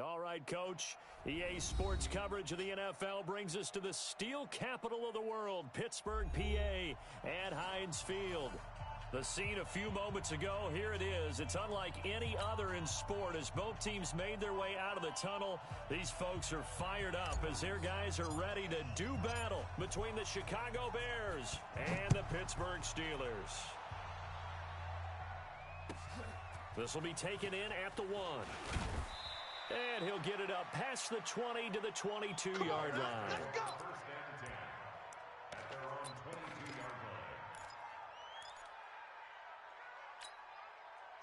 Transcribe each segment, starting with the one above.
All right, Coach. EA Sports coverage of the NFL brings us to the steel capital of the world, Pittsburgh, PA, at Heinz Field. The scene a few moments ago, here it is. It's unlike any other in sport as both teams made their way out of the tunnel. These folks are fired up as their guys are ready to do battle between the Chicago Bears and the Pittsburgh Steelers. This will be taken in at the 1. And he'll get it up past the 20 to the 22-yard line. Let's go. First and 10 at their own 22-yard line.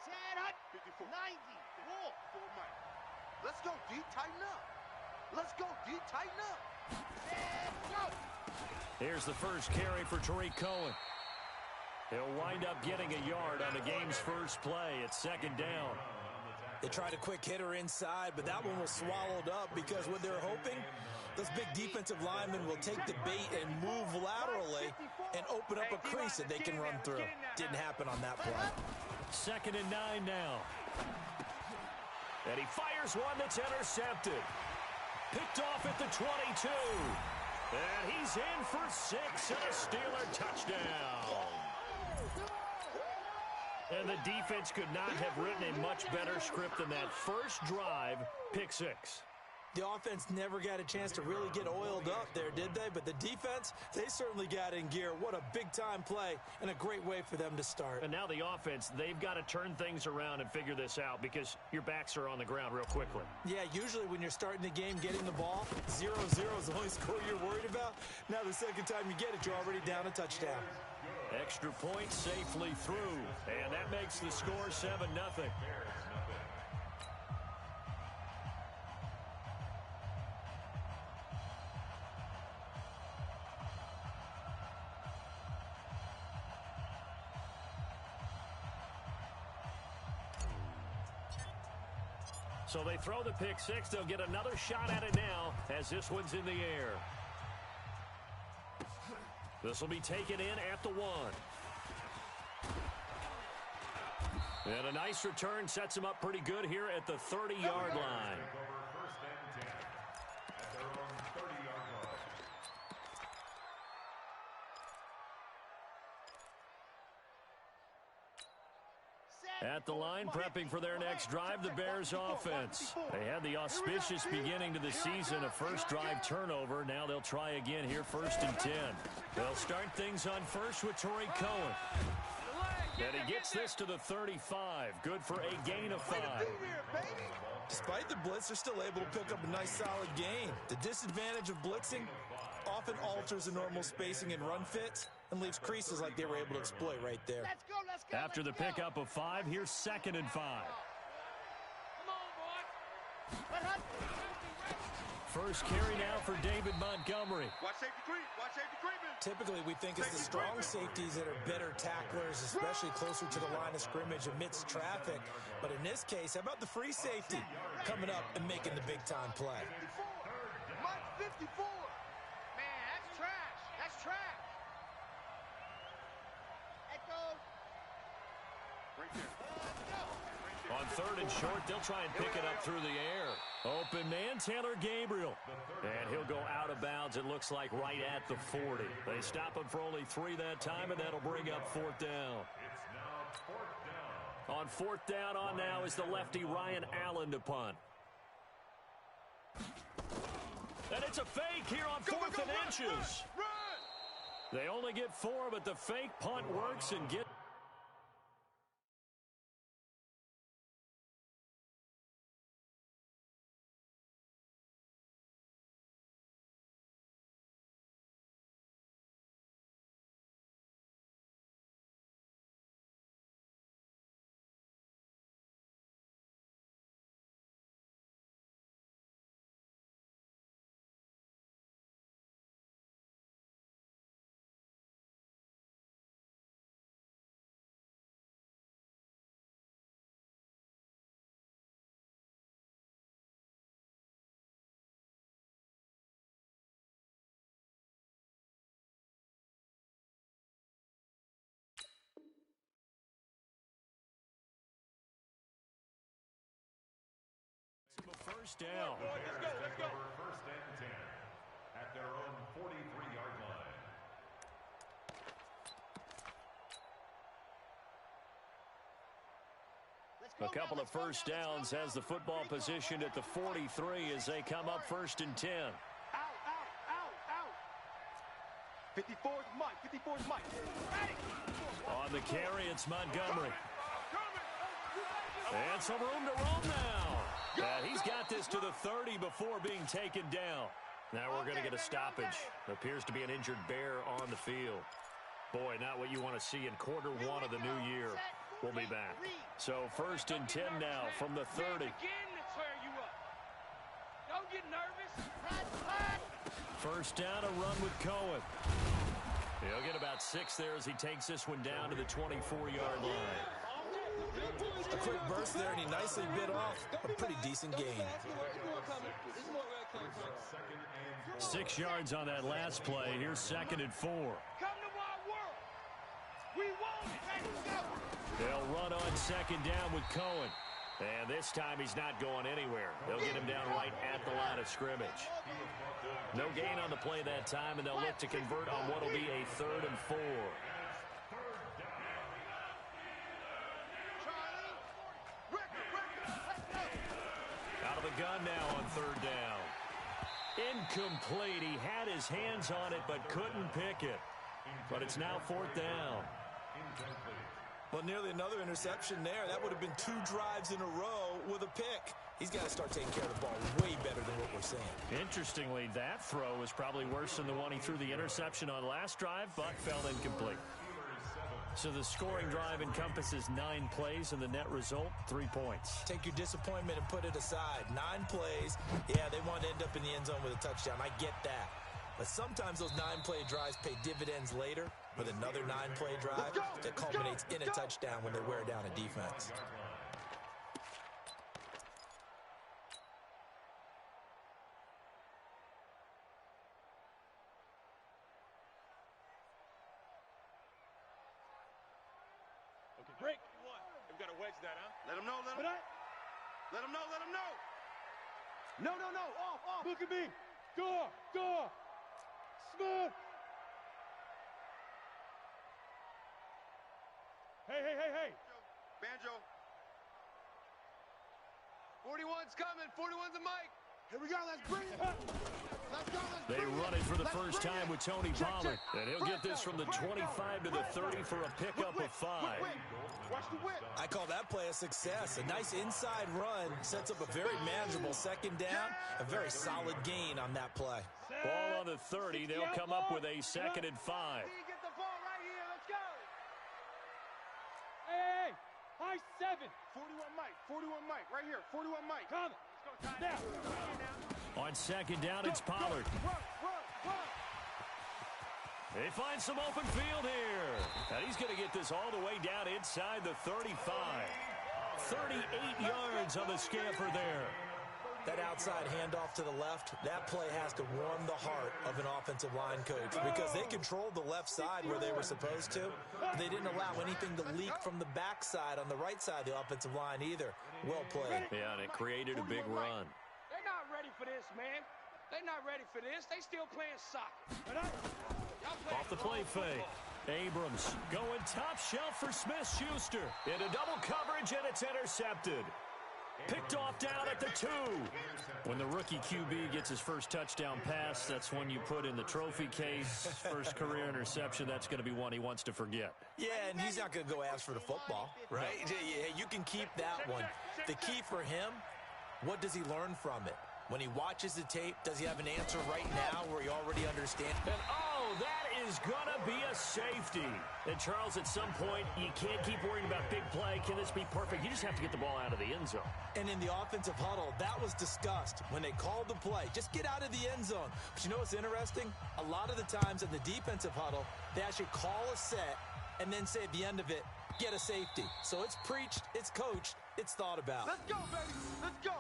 Chad Hut, 54. 90, walk. 4 Mike. Let's go, D. Tighten up. Let's go, D. Tighten up. Let's go. Here's the first carry for Tariq Cohen. He'll wind up getting a yard on the game's first play. It's second down. They tried a quick hitter inside, but that one was swallowed up because what they're hoping, those big defensive linemen will take the bait and move laterally and open up a crease that they can run through. Didn't happen on that play. Second and 9 now. And he fires one that's intercepted. Picked off at the 22. And he's in for 6 and a Steeler touchdown. And the defense could not have written a much better script than that first drive, pick 6. The offense never got a chance to really get oiled up there, did they? But the defense, they certainly got in gear. What a big-time play and a great way for them to start. And now the offense, they've got to turn things around and figure this out because your backs are on the ground real quickly. Yeah, usually when you're starting the game getting the ball, 0-0 is the only score you're worried about. Now the second time you get it, you're already down a touchdown. Extra point safely through. And that makes the score 7-0. So they throw the pick 6. They'll get another shot at it now as this one's in the air. This will be taken in at the 1. And a nice return sets him up pretty good here at the 30-yard line. First and 10 at their own 30-yard line. At the line, prepping for their next drive, the Bears offense. They had the auspicious beginning to the season, a first drive turnover. Now they'll try again here, first and 10. They'll start things on first with Tariq Cohen. And he gets this to the 35. Good for a gain of 5. Despite the blitz, they're still able to pick up a nice solid gain. The disadvantage of blitzing often alters the normal spacing and run fits and leaves creases like they were able to exploit right there. Let's go, let's go. After the pickup of 5, here's second and 5. Come on, boy. First carry now for David Montgomery. Watch safety creep. Watch safety creeping. Typically, we think it's the strong safeties that are better tacklers, especially closer to the line of scrimmage amidst traffic. But in this case, how about the free safety coming up and making the big-time play? Mike 54. Man, that's trash. That's trash. Echo. Right there. On third and short, they'll try and pick it up through the air. Open man, Taylor Gabriel. And he'll go out of bounds, it looks like, right at the 40. They stop him for only 3 that time, and that'll bring up fourth down. It's now fourth down. On fourth down on now is the lefty Ryan Allen to punt. And it's a fake here on fourth and inches. Run! They only get 4, but the fake punt works and gets first down. Let's go. First and 10 at their own 43-yard line. A couple of first downs has the football positioned at the 43 as they come up first and 10. Out. 54's Mike. 54's Mike. On the carry, it's Montgomery. And some room to roam now. And he's got this to the 30 before being taken down. Now we're going to get a stoppage. Appears to be an injured Bear on the field. Boy, not what you want to see in quarter one of the new year. We'll be back. So first and 10 now from the 30. Don't get nervous. First down, a run with Cohen. He'll get about 6 there as he takes this one down to the 24-yard line. A quick burst there, and he nicely bit off a pretty decent gain. 6 yards on that last play. Here's second and 4. Come to our world. We want it. Let's go. They'll run on second down with Cohen. And this time he's not going anywhere. They'll get him down right at the line of scrimmage. No gain on the play that time, and they'll look to convert on what will be a 3rd and 4. Out of the gun now on 3rd down. Incomplete. He had his hands on it but couldn't pick it. But it's now 4th down. Well, nearly another interception there. That would have been 2 drives in a row with a pick. He's got to start taking care of the ball way better than what we're saying. Interestingly, that throw was probably worse than the one he threw the interception on last drive, but fell incomplete. So the scoring drive encompasses 9 plays, and the net result, 3 points. Take your disappointment and put it aside. 9 plays. Yeah, they want to end up in the end zone with a touchdown. I get that. But sometimes those 9-play drives pay dividends later with another 9-play drive that culminates in a touchdown when they wear down a defense. Okay, break. We've got to wedge that, huh? Let him know. Let him know. No. Off. Look at me. Door. Smooth. Hey. Banjo. 41's coming. 41's a mic. Here we go. Let's bring it. Let's go. They run it for the first time with Tony Pollard. And he'll get this from the 25 to the 30 for a pickup of 5. Watch the whip. I call that play a success. A nice inside run sets up a very manageable second down. A very solid gain on that play. Ball on the 30. They'll come up with a 2nd and 5. Get the ball right here. Let's go. Hey. High 7. 41 Mike. Right here. 41 Mike. Come. Let's go. Now. On second down, it's Pollard. Run. They find some open field here. And he's going to get this all the way down inside the 35. 38 yards on the scamper there. That outside handoff to the left, that play has to warm the heart of an offensive line coach because they controlled the left side where they were supposed to. They didn't allow anything to leak from the backside on the right side of the offensive line either. Well played. Yeah, and it created a big run. They're not ready for this, man. They're not ready for this. They still playing soccer. Off the play fake. Abrams going top shelf for Smith-Schuster. Into double coverage, and it's intercepted. Picked off down at the 2. When the rookie QB gets his first touchdown pass, that's one you put in the trophy case. First career interception, that's going to be one he wants to forget. Yeah, and he's not going to go ask for the football, right? You can keep that one. The key for him, what does he learn from it? When he watches the tape, does he have an answer right now where he already understands? And that is going to be a safety. And Charles, at some point, you can't keep worrying about big play. Can this be perfect? You just have to get the ball out of the end zone. And in the offensive huddle, that was discussed when they called the play. Just get out of the end zone. But you know what's interesting? A lot of the times in the defensive huddle, they actually call a set and then say at the end of it, get a safety. So it's preached, it's coached, it's thought about. Let's go, baby. Let's go.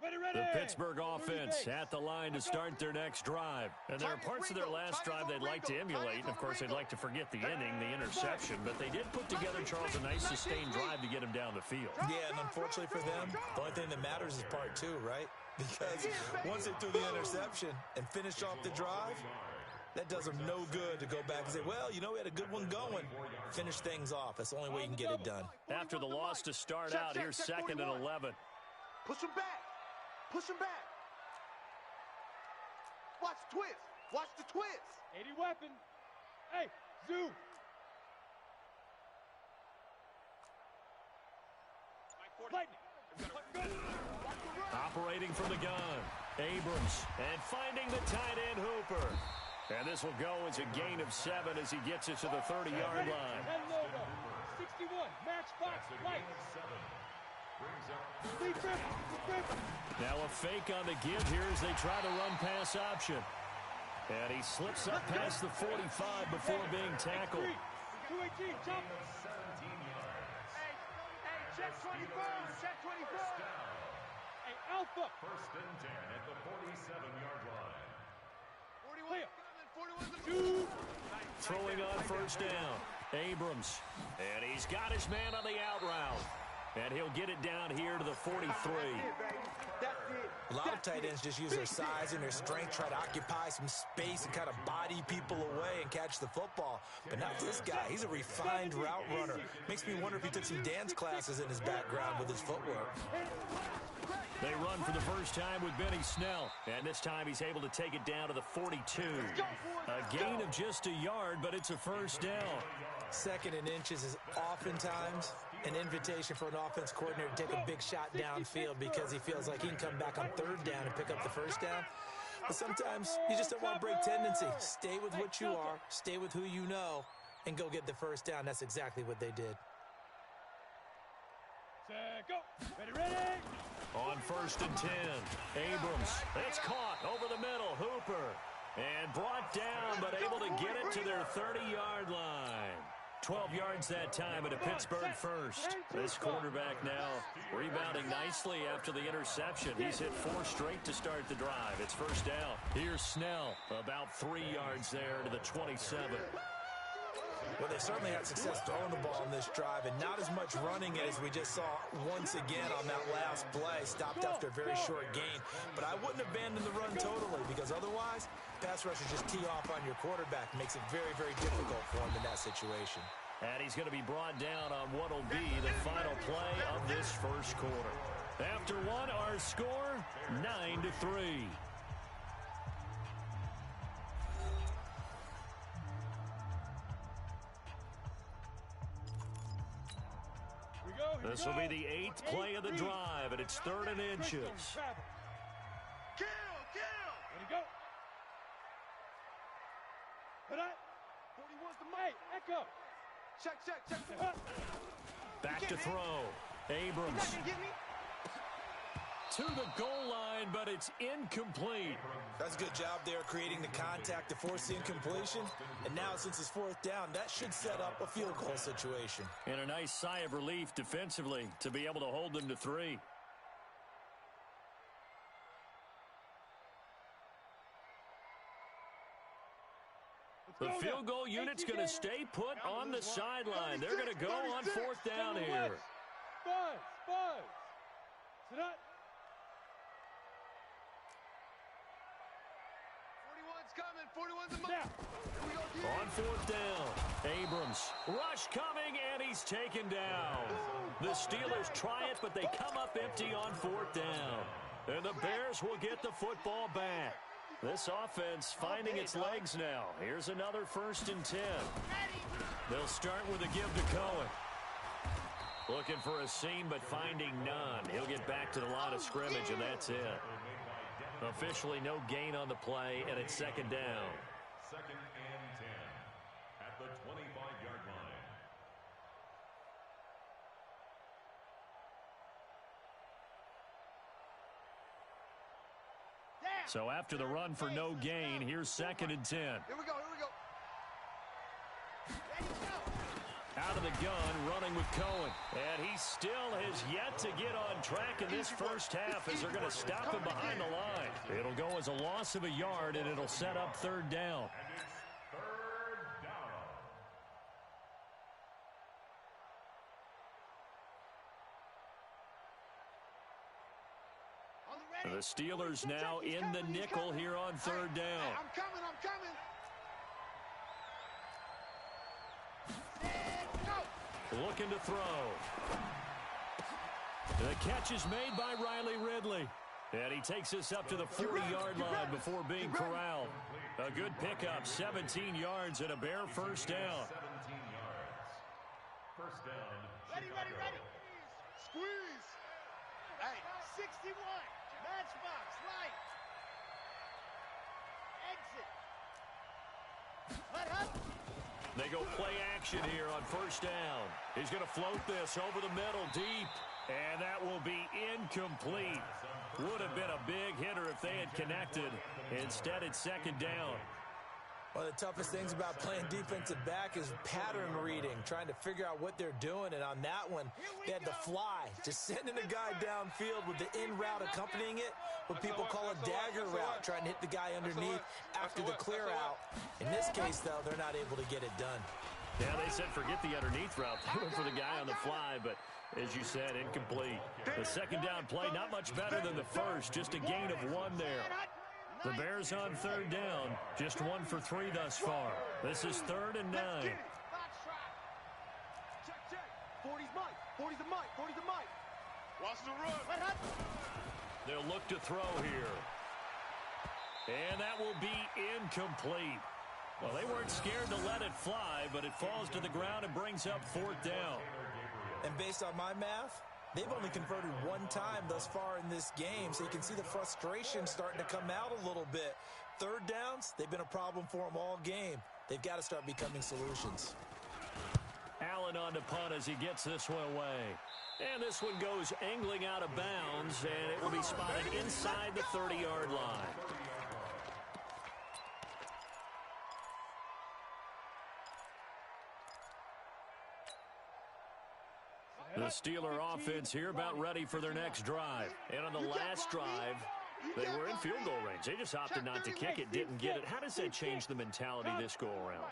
The Pittsburgh offense at the line to start their next drive. And there are parts of their last drive they'd like to emulate. And, of course, they'd like to forget the inning, the interception. But they did put together, Charles, a nice sustained drive to get him down the field. Yeah, and unfortunately for them, the only thing that matters is part two, right? Because once they threw the interception and finished off the drive, that does them no good to go back and say, well, you know, we had a good one going. Finish things off. That's the only way you can get it done. After the loss to start out, here's 2nd and 11. Push him back. Push him back. Watch the twist. Watch the twist. 80 weapon. Hey, zoom. Operating from the gun. Abrams. And finding the tight end Hooper. And this will go as a gain of 7 as he gets it to the 30-yard line. 61. Match box. Right. Now a fake on the give here as they try to run pass option. And he slips up past the 45 before being tackled. 218, jump. Hey, check 24, check 24. Hey, Alpha. 1st and 10 at the 47-yard line. 41. Throwing on 1st down. Abrams. And he's got his man on the out route. And he'll get it down here to the 43. A lot of tight ends just use their size and their strength, try to occupy some space and kind of body people away and catch the football. But not this guy. He's a refined route runner. Makes me wonder if he took some dance classes in his background with his footwork. They run for the first time with Benny Snell. And this time he's able to take it down to the 42. A gain of just a yard, but it's a 1st down. 2nd and inches is oftentimes an invitation for an offense coordinator to take a big shot downfield because he feels like he can come back on 3rd down and pick up the 1st down. But sometimes you just don't want to break tendency. Stay with what you are, stay with who you know, and go get the 1st down. That's exactly what they did. Go. Ready. On 1st and 10, Abrams. It's caught over the middle. Hooper. And brought down, but able to get it to their 30-yard line. 12 yards that time at a Pittsburgh first. This quarterback now rebounding nicely after the interception. He's hit 4 straight to start the drive. It's 1st down. Here's Snell, about 3 yards there to the 27. Well, they certainly had success throwing the ball on this drive, and not as much running it as we just saw once again on that last play. Stopped after a very short gain. But I wouldn't abandon the run totally, because otherwise, pass rushers just tee off on your quarterback. Makes it very, very difficult for him in that situation. And he's going to be brought down on what will be the final play of this first quarter. After one, our score, 9-3. This will be the 8th play of the drive, and it's 3rd and inches. Kill! Ready, go. Put up. 41's the mic. Echo. Check. Back to throw. Abrams. To the goal line, but it's incomplete. That's a good job there creating the contact to force the incompletion. And now, since it's 4th down, that should set up a field goal situation. And a nice sigh of relief defensively to be able to hold them to 3. The field goal unit's going to stay put on the sideline. They're going to go on 4th down here. Buzz. Sit up. 41's coming. 41's a mark. On 4th down, Abrams. Rush coming, and he's taken down. The Steelers try it, but they come up empty on 4th down. And the Bears will get the football back. This offense finding its legs now. Here's another 1st and 10. They'll start with a give to Cohen. Looking for a seam, but finding none. He'll get back to the line of scrimmage, and that's it. Officially no gain on the play, and it's 2nd down. 2nd and 10 at the 25-yard line. So after the run for no gain, here's 2nd and 10. Here we go. Out of the gun, running with Cohen. And he still has yet to get on track in this first half as they're going to stop him behind the line. It'll go as a loss of a yard, and it'll set up third down. The Steelers now in the nickel here on third down. I'm coming. Looking to throw. The catch is made by Riley Ridley. And he takes us up to the 40-yard line before being corralled. A good pickup, 17 yards and a bare first down. 17 yards. First down. Ready. Squeeze. Hey, 61. Matchbox, right. Exit. Let up. They go play action here on first down. He's going to float this over the middle deep. And that will be incomplete. Would have been a big hitter if they had connected. Instead, it's second down. One of the toughest things about playing defensive back is pattern reading, trying to figure out what they're doing. And on that one, they had to fly, just sending a guy downfield with the in route accompanying it, what people call a dagger route, trying to hit the guy underneath after the clear out. In this case, though, they're not able to get it done. Yeah, they said forget the underneath route. They went for the guy on the fly, but as you said, incomplete. The second down play, not much better than the first, just a gain of one there. The Bears on third down, just 1 for 3 thus far. This is 3rd and 9. Check. 40's Mike. 40's the Mike. 40's the Mike. Watch the run. They'll look to throw here. And that will be incomplete. Well, they weren't scared to let it fly, but it falls to the ground and brings up 4th down. And based on my math, they've only converted one time thus far in this game, so you can see the frustration starting to come out a little bit. Third downs, they've been a problem for them all game. They've got to start becoming solutions. Allen on to punt as he gets this one away. And this one goes angling out of bounds, and it will be spotted inside the 30-yard line. The Steeler offense here about ready for their next drive. And on the last drive, they were in field goal range. They just opted not to kick it, didn't get it. How does that change the mentality this go-around?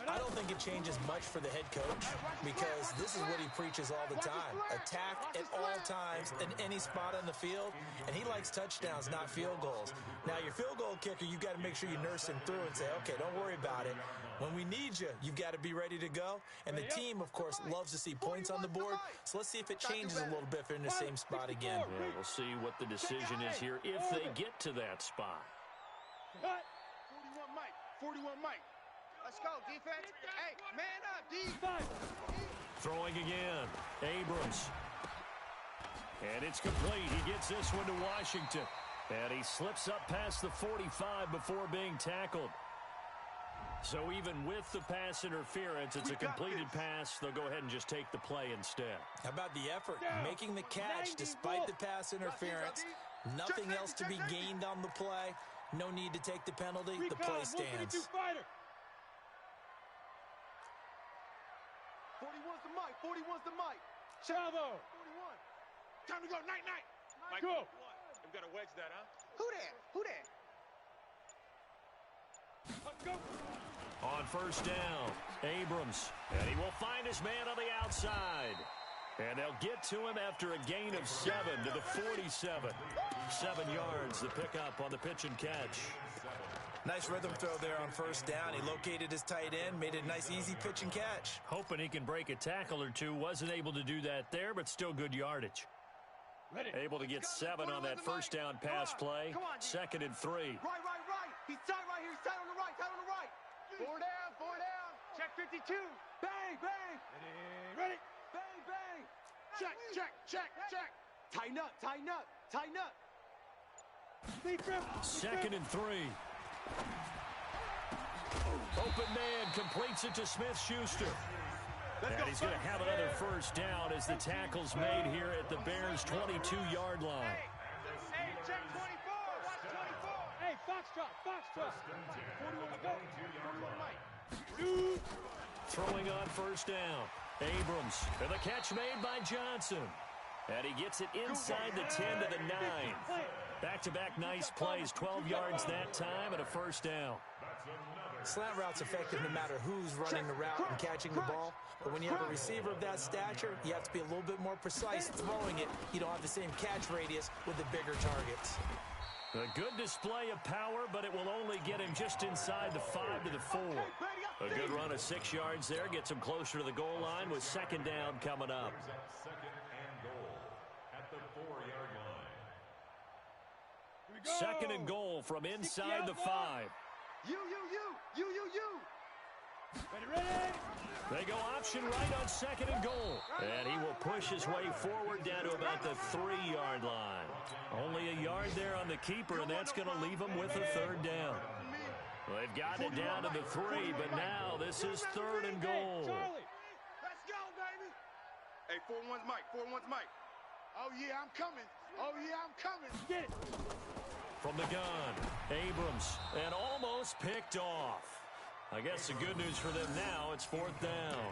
I don't think it changes much for the head coach because this is what he preaches all the time. Attack at all times in any spot on the field, and he likes touchdowns, not field goals. Now, your field goal kicker, you've got to make sure you nurse him through and say, okay, don't worry about it. When we need you, you've got to be ready to go. And the team, of course, loves to see points on the board. So let's see if it changes a little bit if they're in the same spot again. Yeah, we'll see what the decision is here if they get to that spot. 41 Mike. 41 Mike. Let's go, defense. Hey, man up, D. Throwing again. Abrams. And it's complete. He gets this one to Washington. And he slips up past the 45 before being tackled. So even with the pass interference, it's a completed pass. They'll go ahead and just take the play instead. How about the effort? Making the catch despite the pass interference. Nothing else to be gained on the play. No need to take the penalty. The play stands. 41's the Mike. 41's the Mike. Chavo. 41. Time to go. Night. Mike, go. You got to wedge that, huh? Who that? Let's go. On first down, Abrams. And he will find his man on the outside. And they'll get to him after a gain of 7 to the 47. 7 yards, the pickup on the pitch and catch. Nice rhythm throw there on first down. He located his tight end, made it a nice, easy pitch and catch. Hoping he can break a tackle or two. Wasn't able to do that there, but still good yardage. Able to get 7 on that first down pass play. 2nd and 3. Right. He's tight right here. He's tight on the right. 4 down. Check 52. Bang. Ready. Bang. Check. Tighten up. 2nd and 3. Open man completes it to Smith-Schuster. And he's going to have another first down as the tackle's made here at the Bears' 22-yard line. Hey, check 24. Watch 24. Hey, Foxtrot. 41 go. 41 Mike. Throwing on first down. Abrams, and the catch made by Johnson. And he gets it inside the 10 to the 9. Back-to-back nice plays, 12 yards that time, and a first down. Slant route's effective no matter who's running the route and catching the ball. But when you have a receiver of that stature, you have to be a little bit more precise throwing it. You don't have the same catch radius with the bigger targets. A good display of power, but it will only get him just inside the 5 to the 4. A good run of 6 yards there gets him closer to the goal line with second down coming up. Second and goal at the 4-yard line. Second and goal from inside the 5. You. Ready. They go option right on second and goal. And he will push his way forward down to about the 3-yard line. Only a yard there on the keeper, and that's going to leave him with a third down. They've gotten it down to the 3, but now this is third and goal. Let's go, baby. Hey, 4-1's Mike. 4-1's Mike. Oh, yeah, I'm coming. Get it. From the gun, Abrams, and almost picked off. I guess the good news for them now, it's fourth down.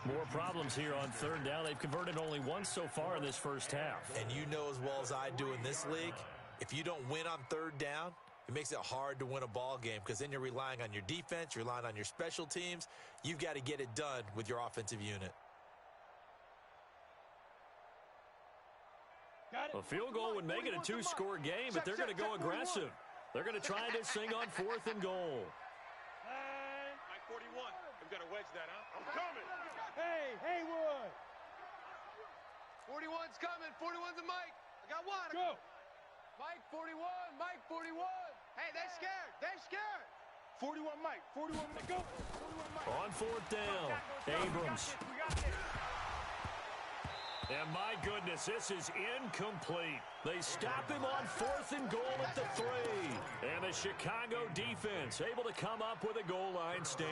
More problems here on third down. They've converted only once so far in this first half. And you know as well as I do in this league, if you don't win on third down, it makes it hard to win a ball game because then you're relying on your defense, you're relying on your special teams. You've got to get it done with your offensive unit. A field goal would make it a 2-score game, but they're going to go aggressive. They're going to try this thing on fourth and goal. Mike 41. We've got to wedge that, huh? I'm coming. Hey, Haywood. 41's coming. 41's a Mike. I got one. Go. Mike 41. Mike 41. Hey, they're scared. 41 Mike. 41 Mike. Go. 41 Mike. On fourth down, Abrams. We got this. And my goodness, this is incomplete. They stop him on fourth and goal at the 3. And the Chicago defense able to come up with a goal line stand.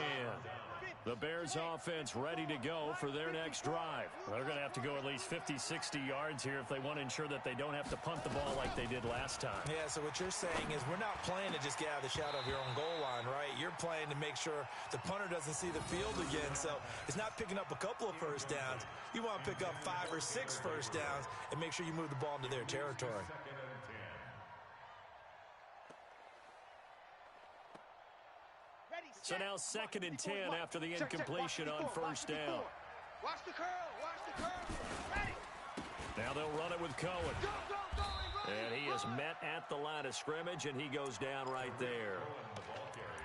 The Bears offense ready to go for their next drive. They're going to have to go at least 50, 60 yards here if they want to ensure that they don't have to punt the ball like they did last time. Yeah, so what you're saying is we're not playing to just get out of the shadow of your own goal line, right? You're playing to make sure the punter doesn't see the field again. So it's not picking up a couple of first downs. You want to pick up 5 or 6 first downs and make sure you move the ball into their territory. So now second and 10 after the incompletion on first down. Watch the curl. Ready. Now they'll run it with Cohen. Go. And he is met at the line of scrimmage, and he goes down right there.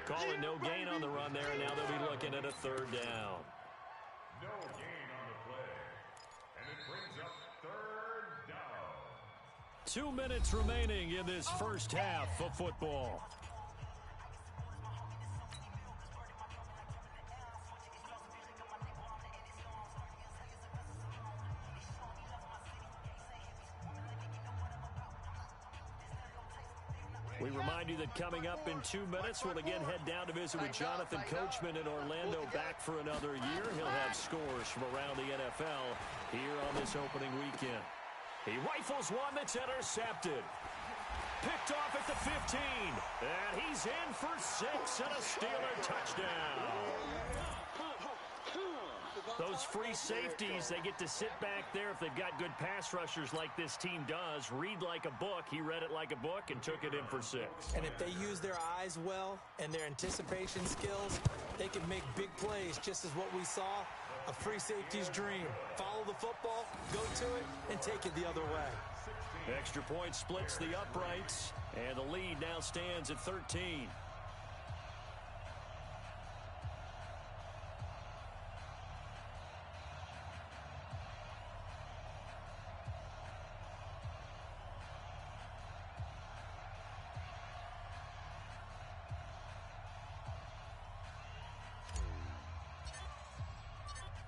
Calling no gain on the run there, and now they'll be looking at a third down. No gain on the play. And it brings up third down. 2 minutes remaining in this first half of football. We remind you that coming up in 2 minutes, we'll again head down to visit with Jonathan Coachman in Orlando, back for another year. He'll have scores from around the NFL here on this opening weekend. He rifles one that's intercepted. Picked off at the 15. And he's in for 6 and a Steeler touchdown. Those free safeties, they get to sit back there if they've got good pass rushers like this team does. Read like a book. He read it like a book and took it in for 6. And if they use their eyes well and their anticipation skills, they can make big plays, just as what we saw, a free safety's dream. Follow the football, go to it, and take it the other way. Extra point splits the uprights, and the lead now stands at 13.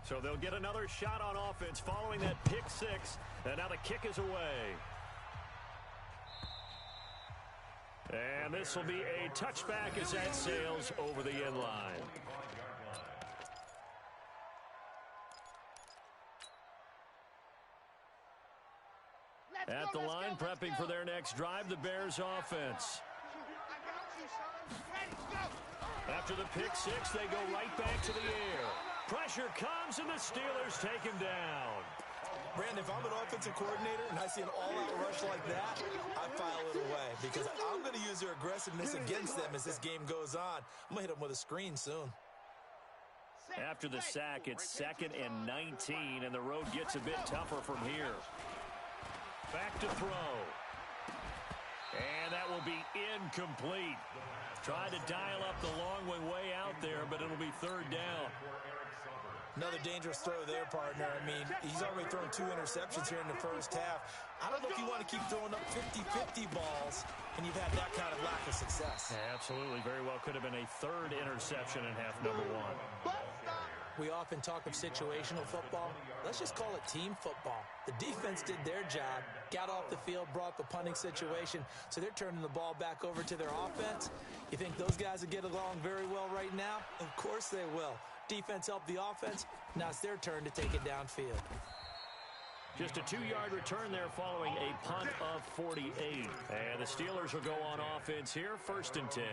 So they'll get another shot on offense following that pick 6, and now the kick is away. And this will be a touchback as that sails over the end line. At the line, prepping for their next drive, the Bears offense. I got you, son. Ready, go. After the pick six, they go right back to the air. Pressure comes, and the Steelers take him down. Brandon, if I'm an offensive coordinator and I see an all-out rush like that, I file it away because I'm going to use their aggressiveness against them as this game goes on. I'm going to hit them with a screen soon. After the sack, it's 2nd and 19, and the road gets a bit tougher from here. Back to throw. And that will be incomplete. Tried to dial up the long one way out there, but it'll be 3rd down. Another dangerous throw there, partner. I mean, he's already thrown 2 interceptions here in the first half. I don't know if you want to keep throwing up 50-50 balls, and you've had that kind of lack of success. Yeah, absolutely. Very well could have been a 3rd interception in half number 1. We often talk of situational football. Let's just call it team football. The defense did their job, got off the field, brought the punting situation, so they're turning the ball back over to their offense. You think those guys will get along very well right now? Of course they will. Defense helped the offense. Now it's their turn to take it downfield. Just a 2-yard return there following a punt of 48. And the Steelers will go on offense here, 1st and 10.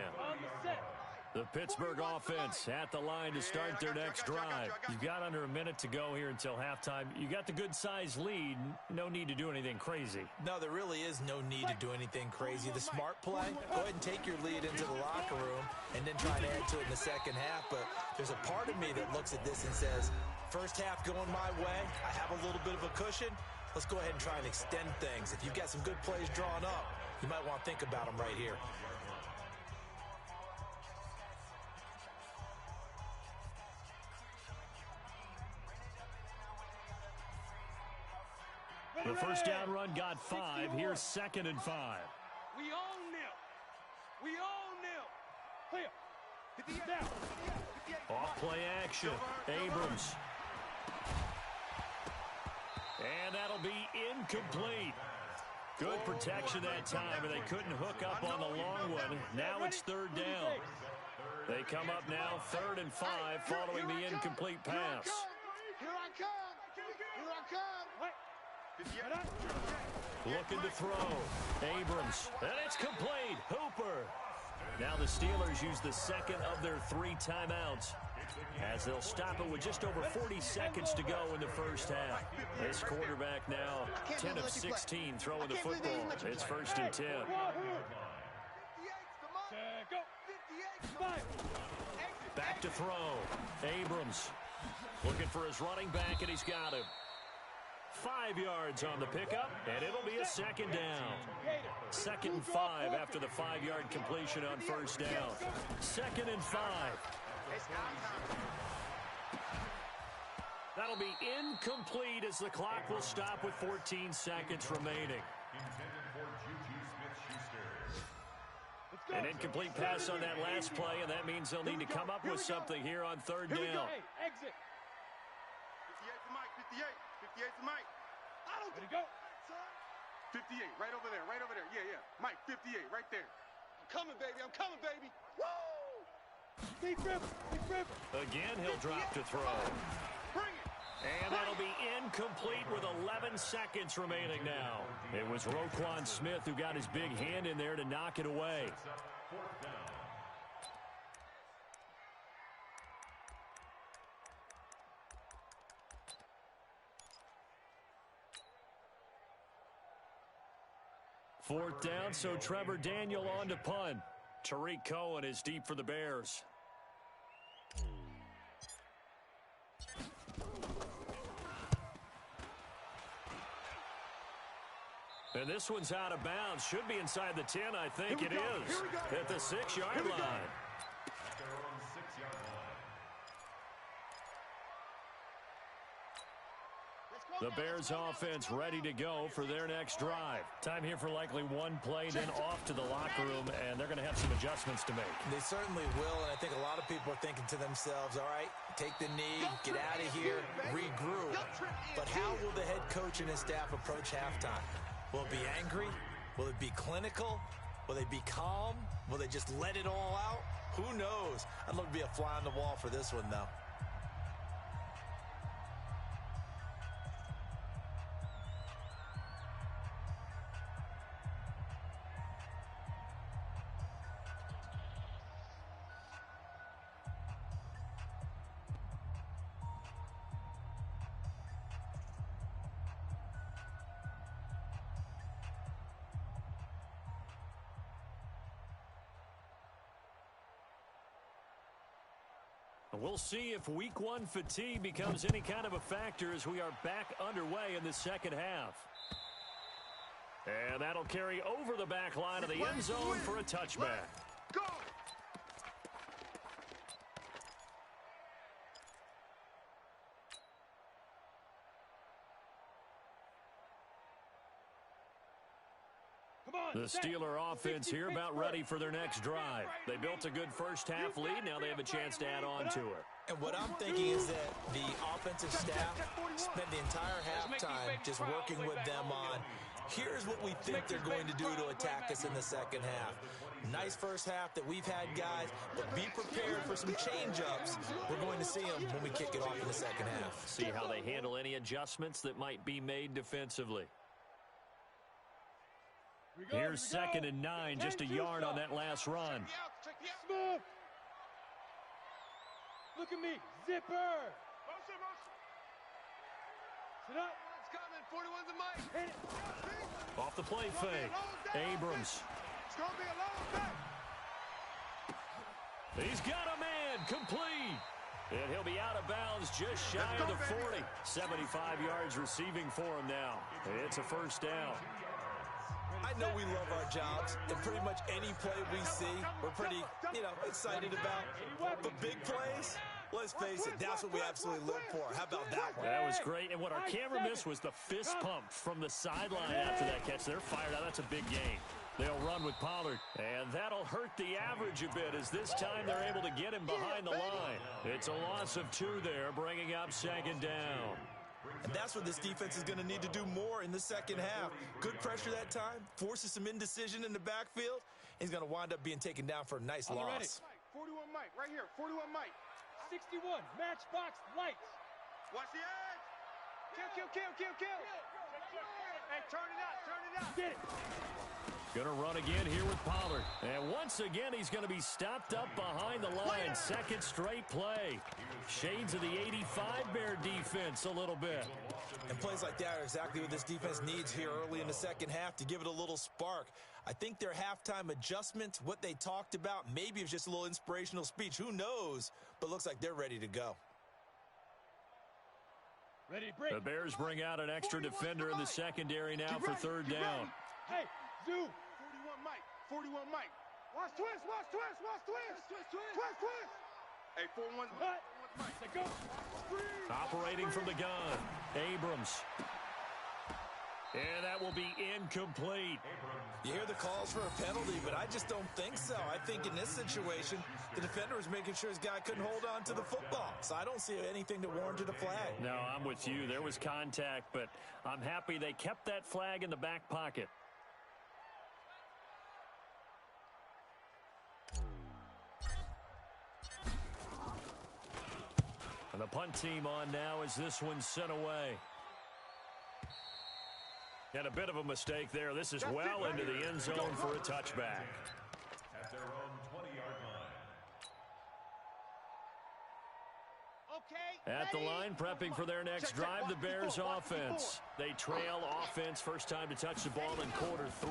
The Pittsburgh offense at the line to start their next drive. You've got under a minute to go here until halftime. You got the good-sized lead. No need to do anything crazy. No, there really is no need to do anything crazy. The smart play, go ahead and take your lead into the locker room and then try to add to it in the second half. But there's a part of me that looks at this and says, first half going my way, I have a little bit of a cushion. Let's go ahead and try and extend things. If you've got some good plays drawn up, you might want to think about them right here. The first down run got 5. Here's 2nd and 5. We own them. We own them. Here. Off play action. Abrams. And that'll be incomplete. Good protection that time, and they couldn't hook up on the long one. Now it's 3rd down. They come up now 3rd and 5 following the incomplete pass. Here I come. Here I come. Looking to throw. Abrams. And it's complete. Hooper. Now the Steelers use the 2nd of their 3 timeouts as they'll stop it with just over 40 seconds to go in the first half. This quarterback now 10 of 16 throwing the football. It's 1st and 10. Back to throw. Abrams looking for his running back, and he's got him. 5 yards on the pickup, and it'll be a 2nd down. 2nd and 5 after the 5-yard completion on 1st down. 2nd and 5. That'll be incomplete as the clock will stop with 14 seconds remaining. An incomplete pass on that last play, and that means they'll need to come up with something here on 3rd down. Exit. 58 for Mike. 58 for Mike. Ready to go. 58, right over there, right over there. Yeah. Mike, 58, right there. I'm coming, baby. I'm coming, baby. Woo! Big river. Again, he'll drop to throw. Bring it. And that'll be incomplete with 11 seconds remaining now. It was Roquan Smith who got his big hand in there to knock it away. Fourth down, so Trevor Daniel on to punt. Tariq Cohen is deep for the Bears. And this one's out of bounds. Should be inside the 10, I think it is. At the 6-yard line. The Bears offense ready to go for their next drive. Time here for likely one play, then off to the locker room, and they're going to have some adjustments to make. They certainly will, and I think a lot of people are thinking to themselves, all right, take the knee, get out of here, regroup. But how will the head coach and his staff approach halftime? Will it be angry? Will it be clinical? Will they be calm? Will they just let it all out? Who knows? I'd love to be a fly on the wall for this one, though. We'll see if week one fatigue becomes any kind of a factor as we are back underway in the second half. And that'll carry over the back line of the end zone for a touchback. Go! The Steeler offense here about ready for their next drive. They built a good first half lead. Now they have a chance to add on to it. And what I'm thinking is that the offensive staff spent the entire halftime just working with them on, here's what we think they're going to do to attack us in the second half. Nice first half that we've had, guys, but be prepared for some change-ups. We're going to see them when we kick it off in the second half. See how they handle any adjustments that might be made defensively. Here's 2nd and 9, just a yard on that last run. Smooth. Look at me, zipper. Sit up. It's coming. 41's a mic. Off the play fake. Abrams. It's gonna be a long day. He's got a man complete. And he'll be out of bounds just shy of the 40. 75 yards receiving for him now. It's a first down. I know we love our jobs, and pretty much any play we see, we're pretty, excited about. The big plays, let's face it, that's what we absolutely live for. How about that one? That was great, and what our camera missed was the fist pump from the sideline after that catch. They're fired out. That's a big gain. They'll run with Pollard, and that'll hurt the average a bit as this time they're able to get him behind the line. It's a loss of 2 there, bringing up 2nd down. And that's what this defense is going to need to do more in the second half. Good pressure that time, forces some indecision in the backfield. He's going to wind up being taken down for a nice loss. 41 Mike, right here, 41 Mike. 61, matchbox lights. Watch the edge. Kill. Hey, turn it out. Get it. Gonna run again here with Pollard. And once again, he's gonna be stopped up behind the line. Second straight play. Shades of the 85 Bear defense a little bit. And plays like that are exactly what this defense needs here early in the second half to give it a little spark. I think their halftime adjustment, what they talked about, maybe it was just a little inspirational speech. Who knows? But looks like they're ready to go. Ready, break. The Bears bring out an extra defender in the secondary now for 3rd down. Hey, Zoo. 41 Mike, 41 Mike. Watch twist. Hey, 41's Cut. Mike. Let go. Operating from the gun, Abrams. And that will be incomplete. You hear the calls for a penalty, but I just don't think so. I think in this situation, the defender was making sure his guy couldn't hold on to the football. So I don't see anything that warranted a flag. No, I'm with you. There was contact, but I'm happy they kept that flag in the back pocket. And the punt team on now as this one's sent away. And a bit of a mistake there. This is well into the end zone for a touchback. At their own 20-yard line. At the line, prepping for their next drive, the Bears offense. They trail offense, first time to touch the ball in quarter 3,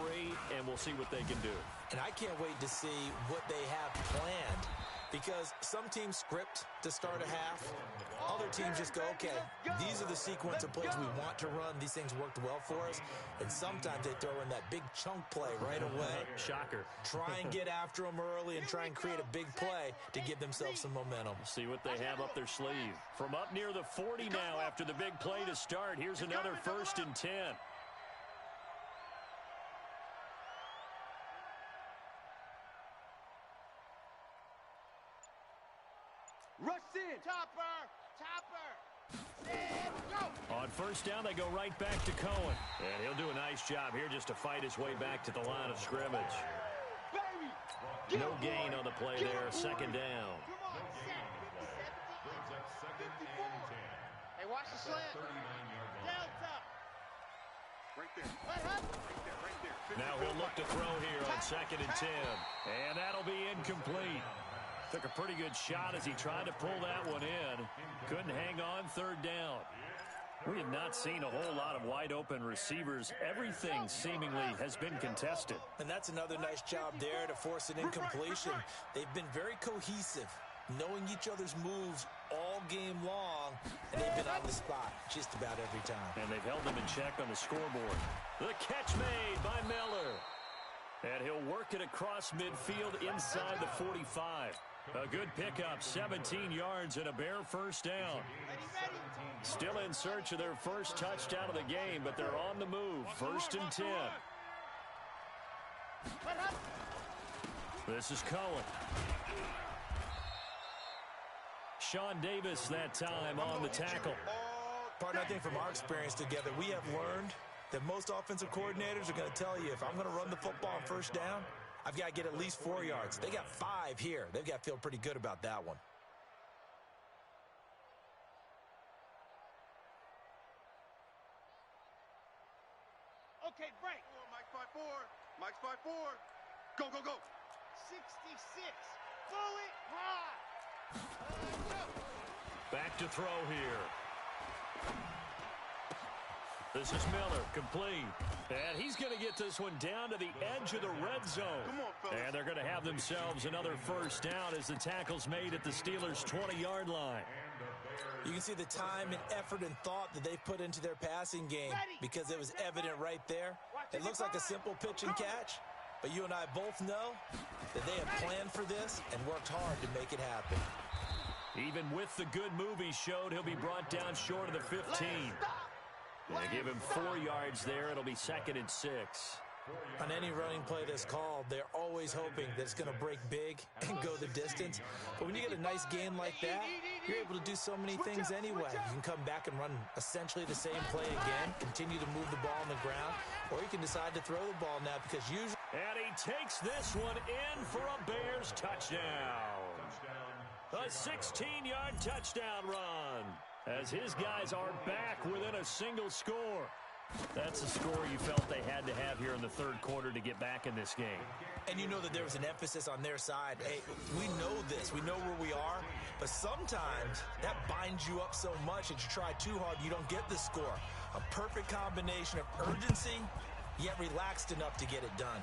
and we'll see what they can do. And I can't wait to see what they have planned, because some teams script to start a half. Other teams just go, okay, these are the sequence of plays we want to run. These things worked well for us. And sometimes they throw in that big chunk play right away. Shocker. Try and get after them early and try and create a big play to give themselves some momentum. See what they have up their sleeve. From up near the 40 now after the big play to start. Here's another 1st and 10. Rush in. Topper. On 1st down, they go right back to Cohen. And he'll do a nice job here just to fight his way back to the line of scrimmage. Baby. No gain on the play there. 2nd down. Brings up 2nd and 10. Hey, watch the slant. 39-yard line. Delta. Right there. Now he'll look to throw here on 2nd and 10. And that'll be incomplete. Took a pretty good shot as he tried to pull that one in. Couldn't hang on 3rd down. We have not seen a whole lot of wide open receivers. Everything seemingly has been contested. And that's another nice job there to force an incompletion. They've been very cohesive knowing each other's moves all game long, and they've been on the spot just about every time. And they've held them in check on the scoreboard. The catch made by Miller. And he'll work it across midfield inside the 45. A good pickup, 17 yards and a bare first down. Still in search of their first touchdown of the game, but they're on the move. 1st and 10. This is Cohen. Sean Davis that time on the tackle. Partner, I think from our experience together, we have learned that most offensive coordinators are going to tell you, if I'm going to run the football on first down, I've got to get at least 4 yards. They got 5 here. They've got to feel pretty good about that one. Okay, break. Mike's 5-4. Mike's 5-4. Go, go, go. 66. Bullet high. Back to throw here. This is Miller, complete. And he's going to get this one down to the edge of the red zone. Come on, fellas. And they're going to have themselves another first down as the tackle's made at the Steelers' 20-yard line. You can see the time and effort and thought that they've put into their passing game because it was evident right there. It looks like a simple pitch and catch, but you and I both know that they have planned for this and worked hard to make it happen. Even with the good move he showed, he'll be brought down short of the 15. They give him 4 yards there. It'll be 2nd and 6. On any running play that's called, they're always hoping that it's going to break big and go the distance. But when you get a nice game like that, you're able to do so many things anyway. You can come back and run essentially the same play again, continue to move the ball on the ground, or you can decide to throw the ball now because usually... And he takes this one in for a Bears touchdown. A 16-yard touchdown run as his guys are back within a single score. That's the score you felt they had to have here in the third quarter to get back in this game. And you know that there was an emphasis on their side. Hey, we know this. We know where we are. But sometimes that binds you up so much that you try too hard, you don't get the score. A perfect combination of urgency, yet relaxed enough to get it done.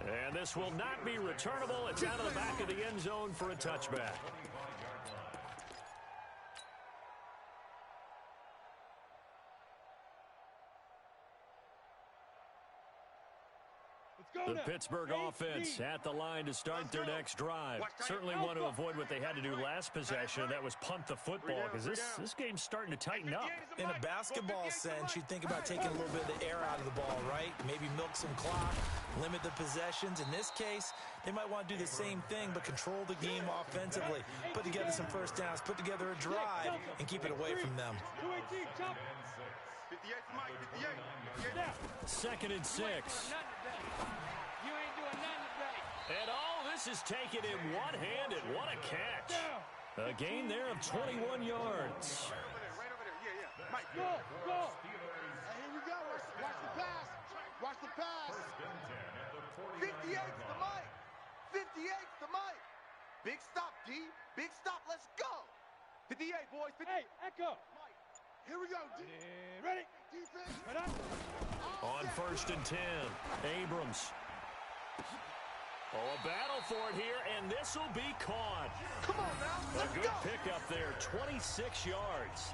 And this will not be returnable. It's out of the back of the end zone for a touchback. The Pittsburgh offense at the line to start their next drive. Certainly want to avoid what they had to do last possession. That was punt the football because this game's starting to tighten up. In a basketball sense, you'd think about taking a little bit of the air out of the ball, right? Maybe milk some clock, limit the possessions. In this case, they might want to do the same thing but control the game offensively. Put together some first downs, put together a drive, and keep it away from them. 58 Mike, 58. 2nd and 6. You ain't doing nothing today. And all this is taken in one-handed. What a catch. A gain there of 21 yards. Right over there. Yeah. Mike, Go. Hey, here we go. Watch the pass. Watch the pass. 58's the Mike. 58's the Mike. Big stop, D. Big stop. Let's go. 58, boys. 58. Hey, Echo. Mike. Here we go. Ready? Defense. Right up. On 1st and 10, Abrams. Oh, a battle for it here, and this will be caught. Come on now. A good pickup there, 26 yards.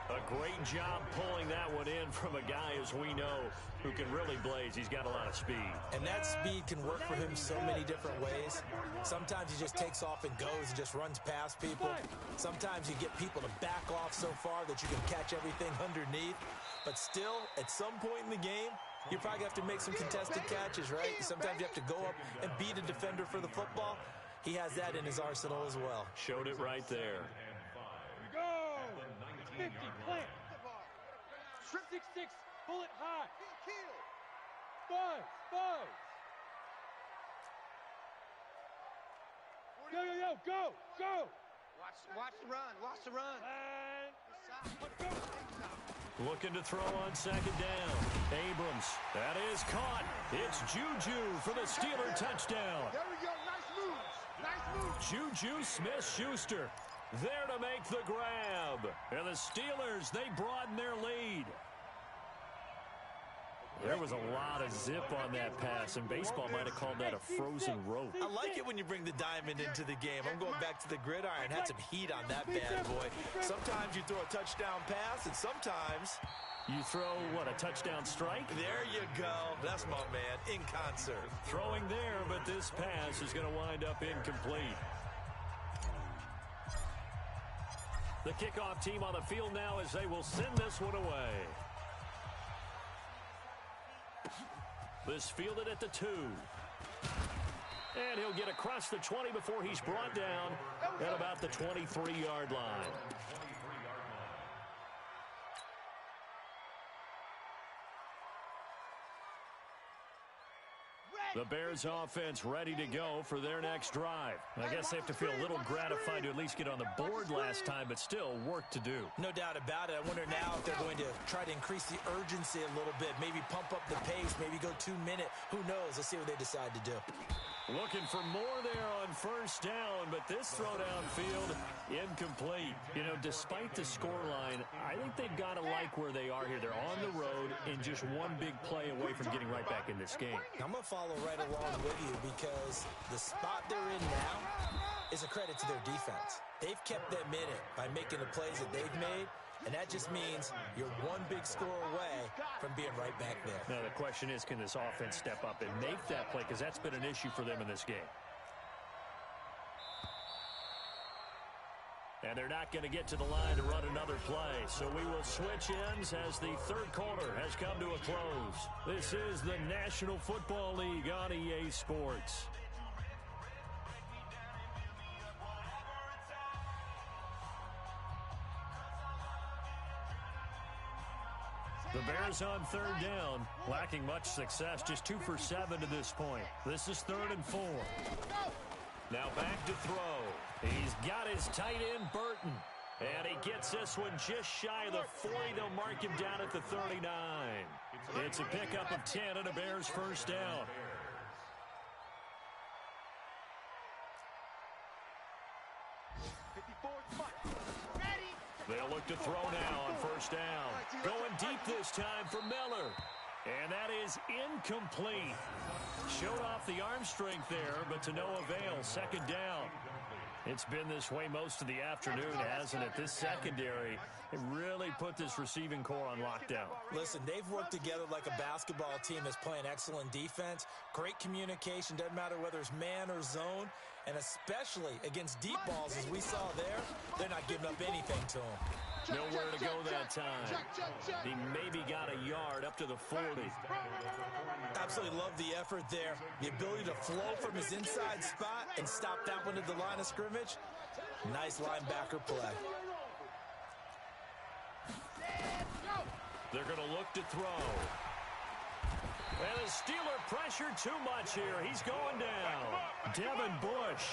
A great job pulling that one in from a guy, as we know, who can really blaze. He's got a lot of speed. And that speed can work for him so many different ways. Sometimes he just takes off and goes and just runs past people. Sometimes you get people to back off so far that you can catch everything underneath. But still, at some point in the game, you probably have to make some contested catches, right? Sometimes you have to go up and beat a defender for the football. He has that in his arsenal as well. Showed it right there. Go. 50, plant. Strip 6-6, bullet high. Buzz. Go. Watch the run. Looking to throw on 2nd down. Abrams. That is caught. It's Juju for the Steeler touchdown. There we go. Nice move. Juju Smith-Schuster there to make the grab. And the Steelers, they broaden their lead. There was a lot of zip on that pass, and baseball might have called that a frozen rope. I like it when you bring the diamond into the game. I'm going back to the gridiron. Had some heat on that bad boy. Sometimes you throw a touchdown pass, and sometimes you throw, what, a touchdown strike? There you go. That's my man, in concert. Throwing there, but this pass is going to wind up incomplete. The kickoff team on the field now as they will send this one away. This fielded at the 2. And he'll get across the 20 before he's brought down at about the 23-yard line. The Bears offense ready to go for their next drive. I guess they have to feel a little gratified to at least get on the board last time, but still work to do. No doubt about it. I wonder now if they're going to try to increase the urgency a little bit, maybe pump up the pace, maybe go 2-minute. Who knows? Let's see what they decide to do. Looking for more there on first down, but this throw downfield, incomplete. You know, despite the scoreline, I think they've got to like where they are here. They're on the road and just one big play away from getting right back in this game. I'm going to follow right along with you because the spot they're in now is a credit to their defense. They've kept them in it by making the plays that they've made, and that just means you're one big score away from being right back there. Now, the question is, can this offense step up and make that play? Because that's been an issue for them in this game. And they're not going to get to the line to run another play. So we will switch ends as the third quarter has come to a close. This is the National Football League on EA Sports. The Bears on third down, lacking much success, just 2 for 7 to this point. This is 3rd and 4. Now back to throw. He's got his tight end, Burton. And he gets this one just shy of the 40. They'll mark him down at the 39. It's a pickup of 10 and a Bears first down. They'll look to throw now on first down. Going deep this time for Miller. And that is incomplete. Showed off the arm strength there, but to no avail. Second down. It's been this way most of the afternoon, hasn't it? This secondary, it really put this receiving core on lockdown. Listen, they've worked together like a basketball team that's playing excellent defense. Great communication, doesn't matter whether it's man or zone. And especially against deep balls, as we saw there, they're not giving up anything to them. Nowhere to go that time. He maybe got a yard up to the 40. Absolutely love the effort there. The ability to flow from his inside spot and stop that one at the line of scrimmage. Nice linebacker play. They're going to look to throw. And the Steeler pressure too much here. He's going down. Devin Bush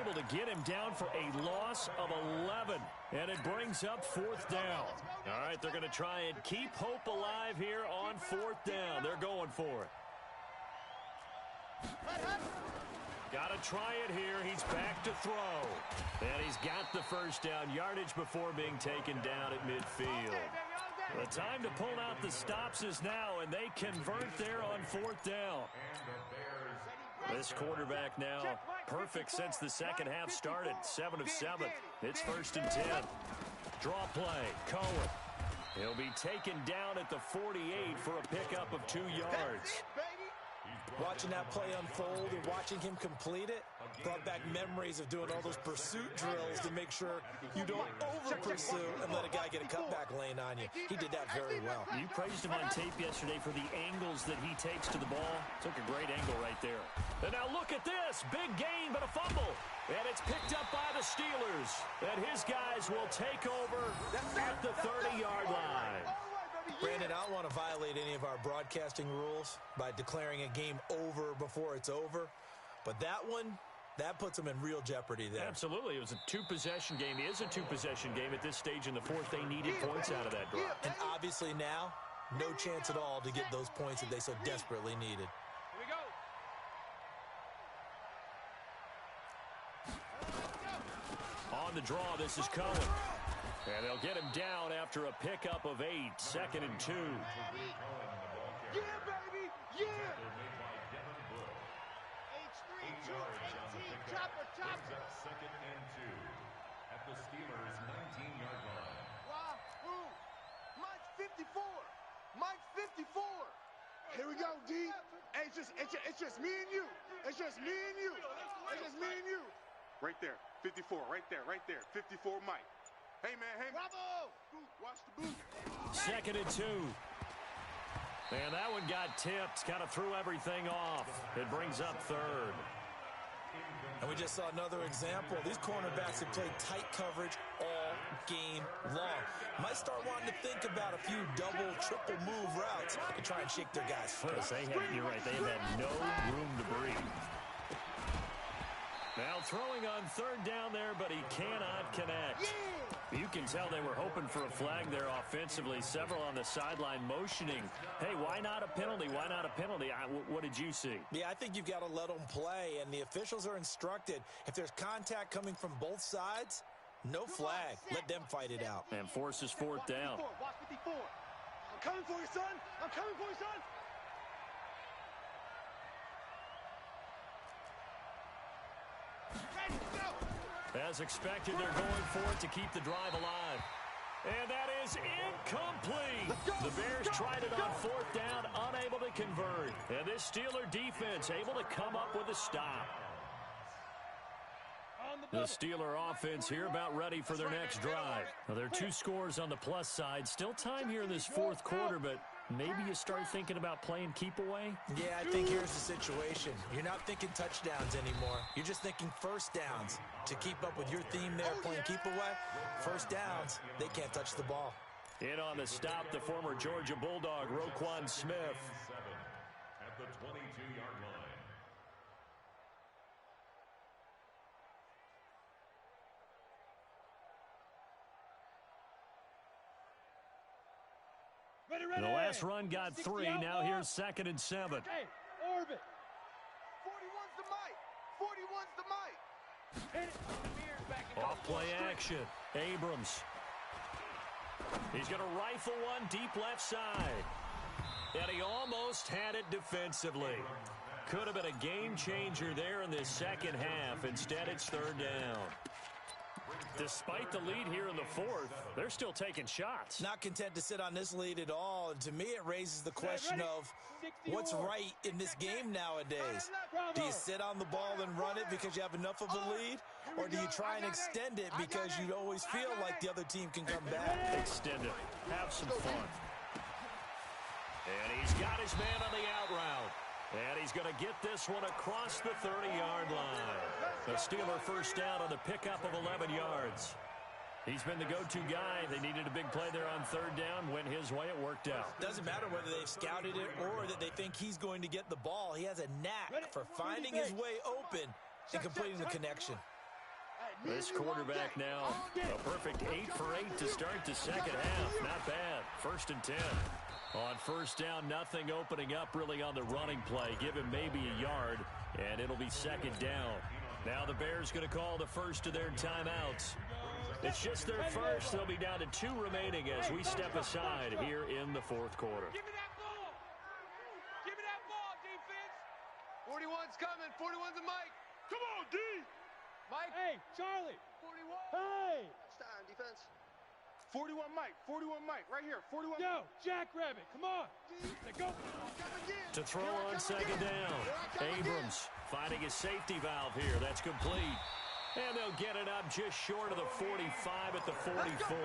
able to get him down for a loss of 11. And it brings up 4th down. All right, they're going to try and keep hope alive here on 4th down. They're going for it. Got to try it here. He's back to throw. And he's got the first down. Yardage before being taken down at midfield. The time to pull out the stops is now, and they convert there on 4th down. This quarterback now perfect since the second half started. 7 of 7. It's 1st and 10. Draw play. Cohen. He'll be taken down at the 48 for a pickup of 2 yards. Watching that play unfold and watching him complete it brought back memories of doing all those pursuit drills to make sure you don't over-pursue and let a guy get a cutback lane on you. He did that very well. You praised him on tape yesterday for the angles that he takes to the ball. Took a great angle right there. And now look at this. Big gain, but a fumble. And it's picked up by the Steelers. And his guys will take over at the 30-yard line. Brandon, I don't want to violate any of our broadcasting rules by declaring a game over before it's over. But that one, that puts them in real jeopardy there. Absolutely. It was a 2-possession game. It is a 2-possession game at this stage in the 4th. They needed points out of that drive. And obviously now, no chance at all to get those points that they so desperately needed. Here we go. On the draw, this is Cohen. And they'll get him down after a pickup of 8. 2nd and 2. Brings up 2nd and 2 at the Steelers' 19-yard line. Wahoo! Mike's 54. Mike's 54. Here we go, D. Hey, it's just me and you. It's just me and you. It's just me and you. Right there, 54, right there, 54 Mike. Hey, man, Bravo! watch the boot. 2nd and 2. And that one got tipped, kind of threw everything off. It brings up 3rd. And we just saw another example. These cornerbacks have played tight coverage all game long. Might start wanting to think about a few double, triple move routes and try and shake their guys free. You're right, they have had no room to breathe. Now throwing on 3rd down there, but he cannot connect. You can tell they were hoping for a flag there offensively. Several on the sideline motioning. Hey, why not a penalty? Why not a penalty? What did you see? Yeah, I think you've got to let them play, and the officials are instructed. If there's contact coming from both sides, no flag. Let them fight it out. And forces 4th down. Watch 54. I'm coming for you, son. I'm coming for you, son. As expected, they're going for it to keep the drive alive. And that is incomplete. The Bears tried it on 4th down, unable to convert. And this Steeler defense able to come up with a stop. The Steeler offense here about ready for their next drive. Now, there are 2 scores on the plus side. Still time here in this 4th quarter, but maybe you start thinking about playing keep away? Yeah, I think here's the situation. You're not thinking touchdowns anymore. You're just thinking first downs. To keep up with your theme there, playing keep away, first downs, they can't touch the ball. In on the stop, the former Georgia Bulldog, Roquan Smith. At the 22-yard line. The last run got 3. Now here's 2nd and 7. Hey, orbit. 41's the Mike. 41's the Mike. Off play action. Abrams. He's going to rifle one deep left side. And he almost had it defensively. Could have been a game changer there in this 2nd half. Instead, it's 3rd down. Despite the lead here in the 4th, they're still taking shots. Not content to sit on this lead at all. And to me, it raises the question of what's right in this game nowadays. Do you sit on the ball and run it because you have enough of a lead? Or do you try and extend it because you always feel like the other team can come back? Extend it. Have some fun. And he's got his man on the out route. And he's going to get this one across the 30-yard line. The Steeler first down on the pickup of 11 yards. He's been the go-to guy. They needed a big play there on 3rd down. Went his way. It worked out. Doesn't matter whether they've scouted it or that they think he's going to get the ball. He has a knack for finding his way open and completing the connection. This quarterback now, a perfect 8 for 8 to start the 2nd half. Not bad. 1st and 10. On 1st down, nothing opening up really on the running play. Give him maybe a yard, and it'll be 2nd down. Now the Bears going to call the first of their timeouts. It's just their first. They'll be down to 2 remaining as we step aside here in the 4th quarter. Give me that ball. Give me that ball, defense. 41's coming. 41's the Mike. Come on, D. Mike. Hey, Charlie. 41. Hey. It's time, defense. 41 Mike. 41 Mike. Right here. 41. Yo, Jackrabbit. Come on. Let's go. To throw on 2nd down. Abrams finding his safety valve here. That's complete. And they'll get it up just short of the 45 at the 44.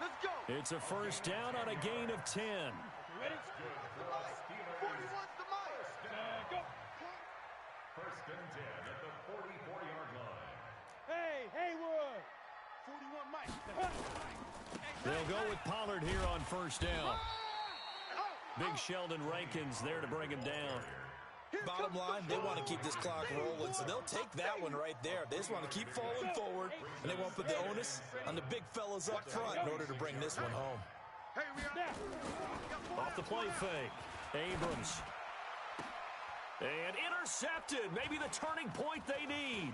Let's go. It's a first down on a gain of 10. Ready? 41's the Mike. Go. 1st and 10 at the 44-yard line. Hey, Haywood. 41 Mike. They'll go with Pollard here on 1st down. Big Sheldon Rankins there to bring him down. Bottom line, they want to keep this clock rolling, so they'll take that one right there. They just want to keep falling forward, and they won't put the onus on the big fellas up front in order to bring this one home. Hey, we are. Off the play fake. Abrams. And intercepted. Maybe the turning point they need.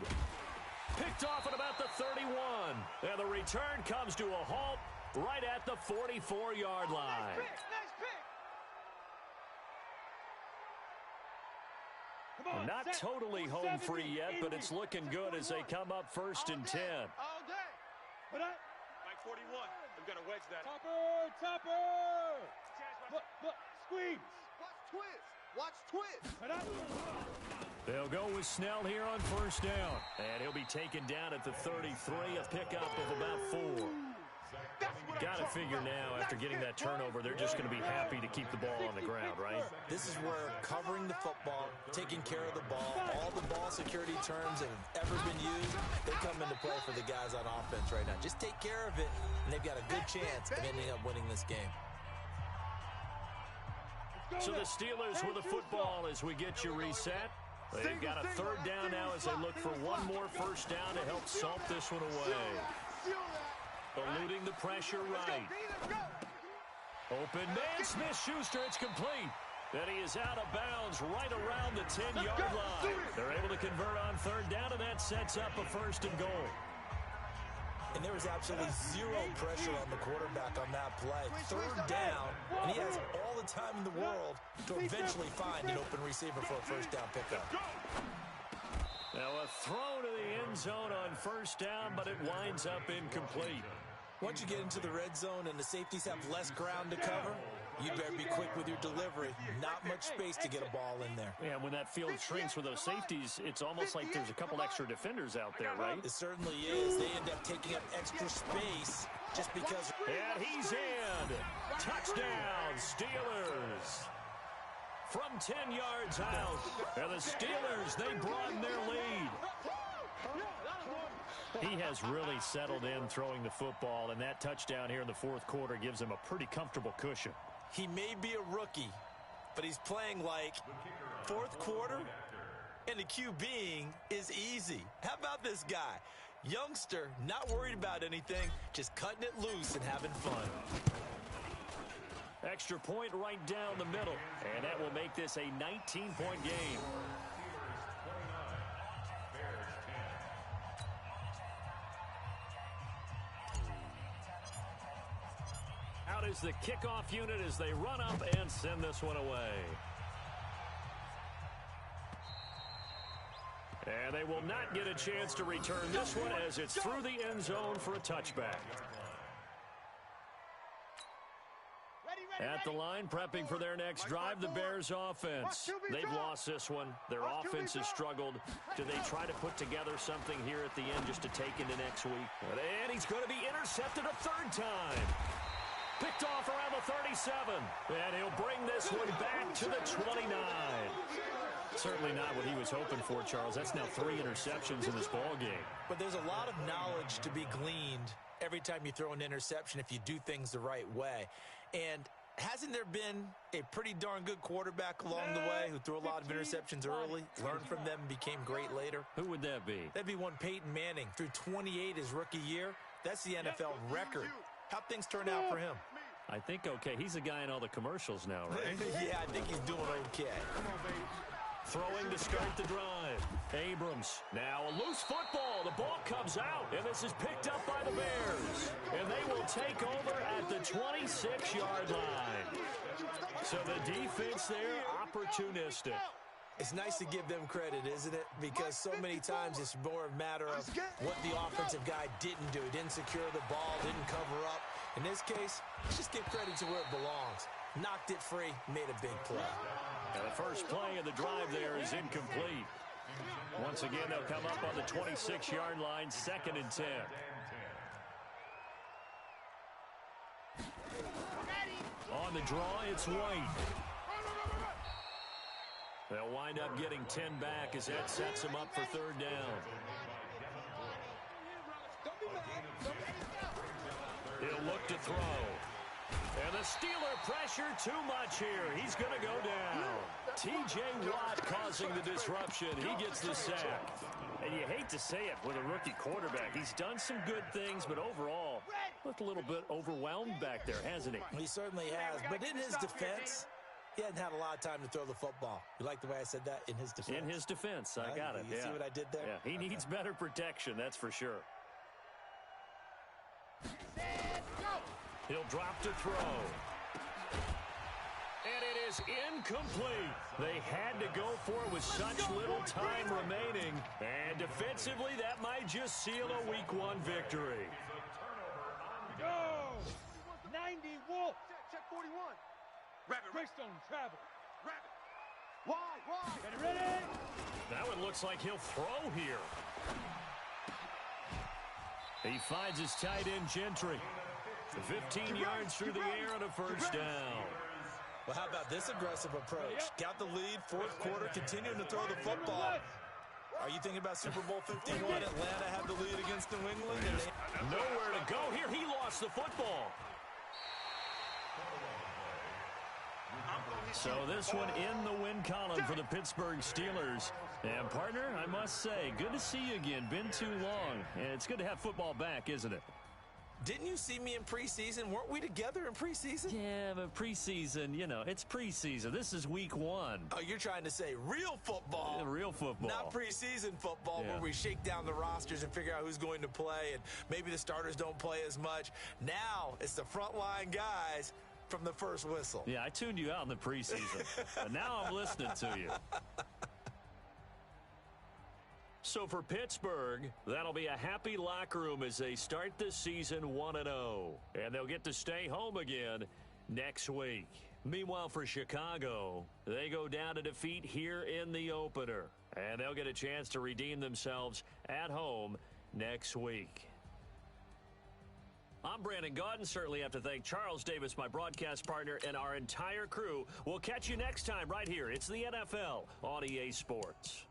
Picked off at about the 31. And the return comes to a halt right at the 44-yard line. Nice pick. Not totally home free yet, but it's looking good as they come up 1st and 10. All day. Mike 41. They've got to wedge that. Topper. Look, squeeze. Watch twist. They'll go with Snell here on 1st down. And he'll be taken down at the 33, a pickup of about 4. Got to figure now, after getting that turnover, they're just going to be happy to keep the ball on the ground, right? This is where covering the football, taking care of the ball, all the ball security terms that have ever been used, they come into play for the guys on offense right now. Just take care of it, and they've got a good chance of ending up winning this game. So the Steelers with the football as we get you reset. They've got a 3rd down now as they look for one more 1st down to help salt this one away. Eluding the pressure right. Open man, Smith-Schuster, it's complete. Then he is out of bounds right around the 10-yard line. They're able to convert on 3rd down, and that sets up a 1st and goal. And there was absolutely zero pressure on the quarterback on that play. 3rd down, and he has all the time in the world to eventually find an open receiver for a 1st down pickup. Now a throw to the end zone on 1st down, but it winds up incomplete. Once you get into the red zone and the safeties have less ground to cover, you better be quick with your delivery. Not much space to get a ball in there. Yeah, when that field shrinks with those safeties, it's almost like there's a couple extra defenders out there, right? It certainly is. They end up taking up extra space just because. And he's in. Touchdown, Steelers. From 10 yards out. And the Steelers, they broaden their lead. He has really settled in throwing the football, and that touchdown here in the 4th quarter gives him a pretty comfortable cushion. He may be a rookie, but he's playing like 4th quarter, and the QBing is easy. How about this guy? Youngster, not worried about anything, just cutting it loose and having fun. Extra point right down the middle, and that will make this a 19-point game. Out is the kickoff unit as they run up and send this one away. And they will not get a chance to return this one as it's through the end zone for a touchback. At the line, prepping for their next drive, the Bears offense. They've lost this one. Their offense has struggled. Do they try to put together something here at the end just to take into next week? And he's going to be intercepted a 3rd time. Picked off around the 37. And he'll bring this one back to the 29. Certainly not what he was hoping for, Charles. That's now 3 interceptions in this ball game. But there's a lot of knowledge to be gleaned every time you throw an interception if you do things the right way. And hasn't there been a pretty darn good quarterback along the way who threw a lot of interceptions early, learned from them, became great later? Who would that be? That'd be one Peyton Manning. Threw 28 his rookie year. That's the NFL record. How'd things turn out for him? I think okay. He's a guy in all the commercials now, right? Yeah, I think he's doing okay. Come on, baby. Throwing to start the drive. Abrams. Now a loose football. The ball comes out, and this is picked up by the Bears. And they will take over at the 26-yard line. So the defense there, opportunistic. It's nice to give them credit, isn't it? Because so many times it's more a matter of what the offensive guy didn't do. He didn't secure the ball, didn't cover up. In this case, let's just give credit to where it belongs. Knocked it free, made a big play. And the first play of the drive there is incomplete. Once again, they'll come up on the 26-yard line, 2nd and 10. On the draw, it's White. They'll wind up getting 10 back as that sets them up for 3rd down. He'll look to throw. And the Steeler pressure too much here. He's going to go down. T.J. Watt causing the disruption. He gets the sack. And you hate to say it with a rookie quarterback. He's done some good things, but overall, looked a little bit overwhelmed back there, hasn't he? He certainly has. But in his defense, he hadn't had a lot of time to throw the football. You like the way I said that? In his defense. In his defense. I got it. You see what I did there? Yeah, he needs better protection, that's for sure. He'll drop to throw. And it is incomplete. They had to go for it with such little time remaining. And defensively, that might just seal a Week 1 victory. Go! 90 Wolf. Check 41. Rabbit. Greystone travel. Rabbit. Wide. Get it ready. That one looks like he'll throw here. He finds his tight end, Gentry. 15 yards through the air on a first down. Well, how about this aggressive approach? Got the lead, fourth quarter, continuing to throw the football. Are you thinking about Super Bowl 51? Atlanta had the lead against New England. And nowhere to go here. He lost the football. So this one in the win column for the Pittsburgh Steelers. And, partner, I must say, good to see you again. Been too long. And it's good to have football back, isn't it? didn't you see me in preseason? Weren't we together in preseason? Yeah, but preseason, you know, it's preseason. This is week 1. Oh, you're trying to say real football. Yeah, real football. Not preseason football where we shake down the rosters and figure out who's going to play, and maybe the starters don't play as much. Now it's the frontline guys from the first whistle. Yeah, I tuned you out in the preseason, but now I'm listening to you. So for Pittsburgh, that'll be a happy locker room as they start this season 1-0. And they'll get to stay home again next week. Meanwhile, for Chicago, they go down to defeat here in the opener. And they'll get a chance to redeem themselves at home next week. I'm Brandon Gaudin. Certainly have to thank Charles Davis, my broadcast partner, and our entire crew. We'll catch you next time right here. It's the NFL on EA Sports.